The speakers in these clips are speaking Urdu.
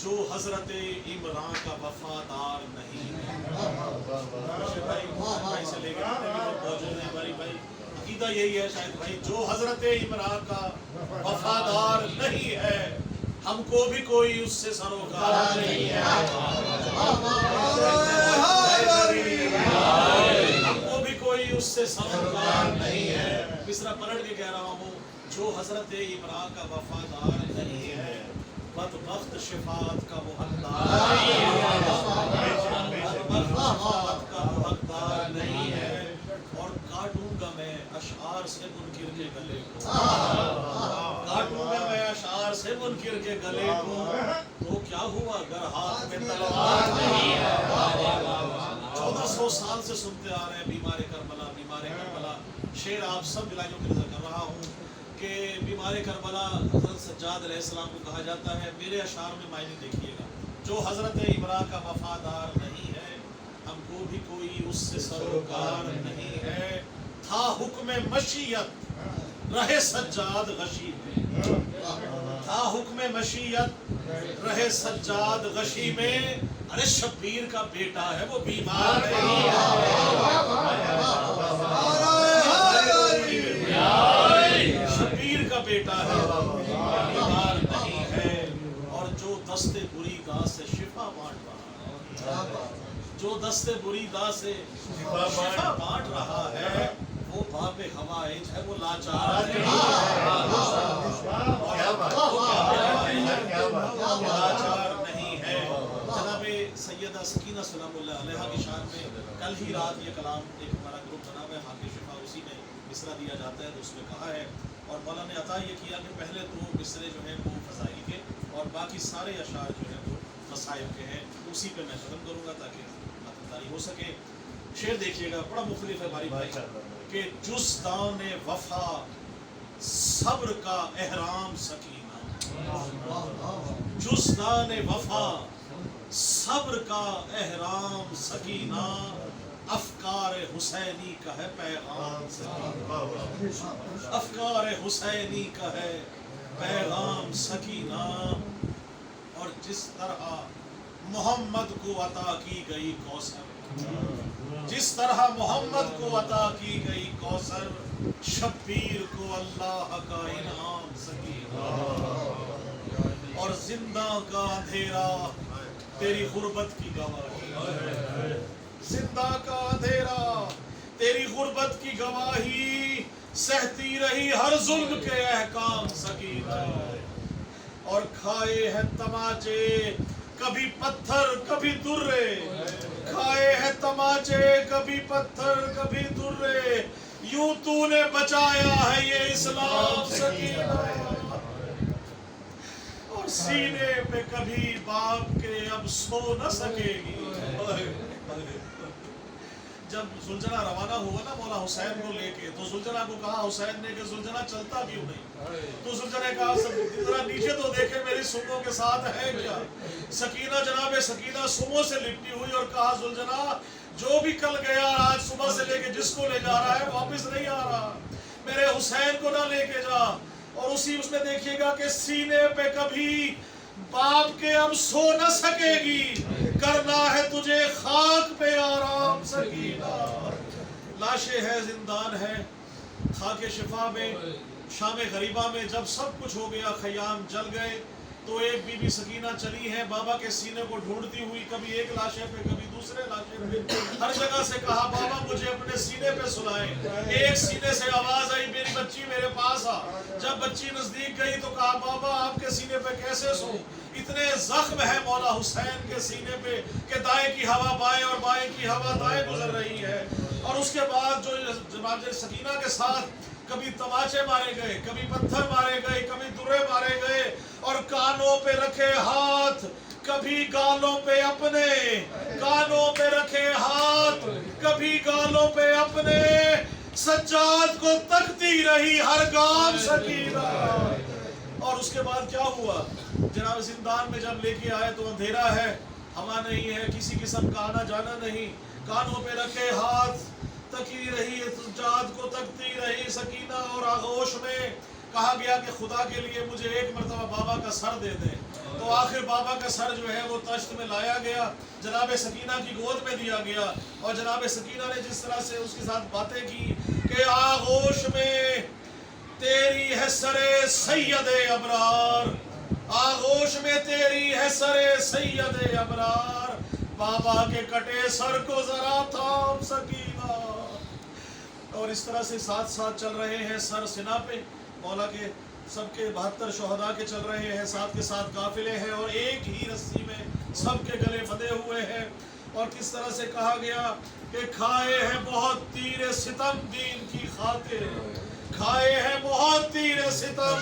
جو حضرت عمران کا وفادار نہیں ہے. بھائی سے لے کے موجود ہیں بھائی عقیدہ یہی ہے شاید بھائی, جو حضرت عمران کا وفادار نہیں ہے ہم کو بھی کوئی اس سے سروکار نہیں ہے. ہم کو بھی کوئی اس سے سروکار نہیں ہے. مصرع پلٹ کے کہہ رہا ہوں, جو حضرت عمران کا وفادار نہیں ہے بدبخت شفاعت کا وہ حقدار نہیں ہے. شفاعت کا وہ حقدار نہیں ہے. اور کاٹوں گا میں اشعار سے منکر کے گلے کو, کاٹوں گا میں اشعار سے منکر کے گلے کو, تو کیا ہوا اگر ہاتھ میں تلوار نہیں ہے. 1400 سال سے سنتے آ رہے ہیں بیمار کربلا, بیمار کربلا. شعر آپ سب دلائیوں کی نظر کر رہا ہوں کہ بیمار کربلا حضرت سجاد علیہ السلام کو کہا جاتا ہے. میرے اشعار میں معنی دیکھیے گا, جو حضرت عمران کا وفادار نہیں ہے ہم کو بھی کوئی اس سے سروکار نہیں ہے. تھا حکم مشیت رہے سجاد غشی میں, تھا حکم مشیت رہے سجاد غشی میں. ارے شبیر کا بیٹا ہے وہ بیمار نہیں ہے. شبیر کا بیٹا ہے بیمار نہیں ہے. اور جو دست بری دا سے شفا بانٹ رہا ہے, جو دست بری دا سے شفا بانٹ رہا ہے وہ باب حوائج ہے, وہ لاچار نہیں ہے. لاچار نہیں ہے. جناب سیدہ سکینہ سلام اللہ علیہ کی شان میں کل ہی رات یہ کلام ایک ہمارا گروپ بنا ہوا ہے حاکم شفا, اسی میں مصرع دیا جاتا ہے تو اس میں کہا ہے. اور مولا نے عطا یہ کیا کہ پہلے 2 مصرے جو ہیں وہ فضائل کے اور باقی سارے اشعار جو ہیں وہ مصائب کے ہیں. اسی پہ میں ختم کروں گا تاکہ خاتمداری ہو سکے. شعر دیکھیے گا, بڑا مختلف ہے بھائی بھائی کہ جزدان وفا صبر کا احرام سکینہ, جزدان وفا صبر کا احرام سکینہ, افکار حسینی کا ہے پیغام سکینہ, افکار حسینی کا ہے پیغام سکینہ. اور جس طرح محمد کو عطا کی گئی کوثر, جس طرح محمد کو عطا کی گئی کوثر, شبیر کو اللہ کا انعام سکینہ. اور زندہ کا اندھیرا تیری غربت کی گواہی, زندہ کا اندھیرا تیری غربت کی گواہی, سہتی رہی ہر ظلم کے احکام سکینہ. اور کھائے ہیں تماچے کبھی پتھر کبھی درے, کھائے ہیں تماچے کبھی پتھر کبھی درے, یوں تو نے بچایا ہے یہ اسلام سکینہ. اور سینے پہ کبھی باپ کے اب سو نہ سکے گی. جب زلجھنا روانہ ہوا نا مولا حسین کو لے کے, تو زلجھنا کو کہا حسین نے کہ زلجھنا چلتا کیوں نہیں؟ تو زلجھنا نے کہا ذرا نیچے تو دیکھے میری سموں کے ساتھ ہے کیا. سکینہ جناب سکینہ سموں سے لپٹی ہوئی اور کہا زلجھنا جو بھی کل گیا آج صبح سے لے کے جس کو لے جا رہا ہے واپس نہیں آ رہا, میرے حسین کو نہ لے کے جا. اور اسی اس میں دیکھیے گا کہ سینے پہ کبھی باپ کے اب سو نہ سکے گی, کرنا ہے تجھے خاک پہ آرام سکینہ. لاشیں ہے زندان ہے خاک شفا میں, شام غریبہ میں جب سب کچھ ہو گیا, خیام جل گئے, تو ایک بی بی سکینہ چلی ہے بابا کے سینے کو ڈھونڈتی ہوئی, کبھی ایک لاشے پہ کبھی دوسرے لاشے پہ, ہر جگہ سے کہا بابا مجھے اپنے سینے پہ سلائیں. ایک سینے سے آواز آئی میری بچی میرے پاس آ. جب بچی نزدیک گئی تو کہا بابا آپ کے سینے پہ کیسے سوں, اتنے زخم ہے مولا حسین کے سینے پہ کہ دائیں کی ہوا بائیں اور بائیں کی ہوا دائیں گزر رہی ہے. اور اس کے بعد جو جناب سکینہ کے ساتھ کبھی تماچے مارے گئے, کبھی پتھر مارے گئے, کبھی درے مارے گئے, اور کانوں پہ رکھے ہاتھ, کبھی گالوں پہ اپنے, کانوں پہ رکھے ہاتھ, کبھی گالوں پہ اپنے, سجاد کو تکتی رہی ہر گام سکینہ. اور اس کے بعد کیا ہوا جناب, زندان میں جب لے کے آئے تو اندھیرا ہے, ہوا نہیں ہے, کسی قسم کا آنا جانا نہیں, کانوں پہ رکھے ہاتھ, تکی رہی سجاد کو تکتی رہی سکینہ. اور آغوش میں کہا گیا کہ خدا کے لیے مجھے ایک مرتبہ بابا کا سر دے دیں، تو آخر بابا کا سر جو ہے وہ تشت میں لایا گیا، جناب سکینہ کی گود میں دیا گیا، اور جناب سکینہ نے جس طرح سے اس کے ساتھ باتیں کی کہ آغوش میں تیری ہے سر سید ابرار، آغوش میں تیری ہے سر سید ابرار، بابا کے کٹے سر کو ذرا تھام سکینہ۔ اور اس طرح سے ساتھ ساتھ چل رہے ہیں، سر سنا پہ مولا کے سب کے 72 شہداء کے چل رہے ہیں، ساتھ کے ساتھ قافلے ہیں، اور ایک ہی رسی میں سب کے گلے بندھے ہوئے ہیں۔ اور کس طرح سے کہا گیا کہ کھائے ہیں بہت تیر ستم دین کی خاطر، کھائے ہیں بہت تیر ستم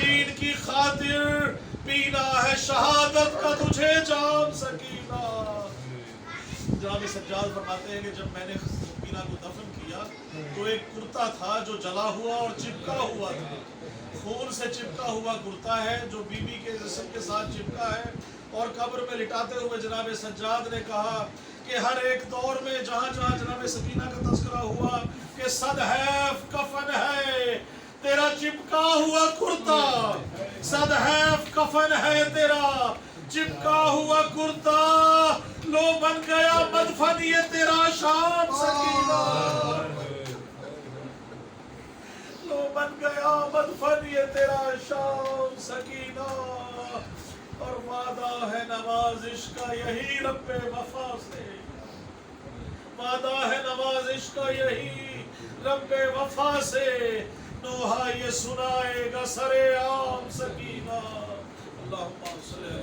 دین کی خاطر، پینا ہے شہادت کا تجھے جام سکینہ۔ جناب سجاد فرماتے ہیں کہ جب میں نے سکینہ کو دفن کیا تو ایک کرتا تھا جو جلا ہوا اور چپکا ہوا تھا، خون سے چپکا ہوا کرتا ہے جو بی بی کے جسم کے ساتھ چپکا ہے، اور قبر میں لٹاتے ہوئے جناب سجاد نے کہا کہ ہر ایک دور میں جہاں جہاں جناب سکینہ کا تذکرہ ہوا کہ صد حیف کفن ہے تیرا چپکا ہوا کرتا، صد حیف کفن ہے تیرا چپکا ہوا کرتا، لو بن گیا مدفن یہ تیرا شام سکینہ، لو بن گیا مدفن یہ تیرا شام سکینہ۔ اور وعدہ ہے نوازش کا یہی رب وفا سے، وعدہ ہے نوازش کا یہی رب وفا سے، نوحہ یہ سنائے گا سر عام سکینہ۔ اللہم صلی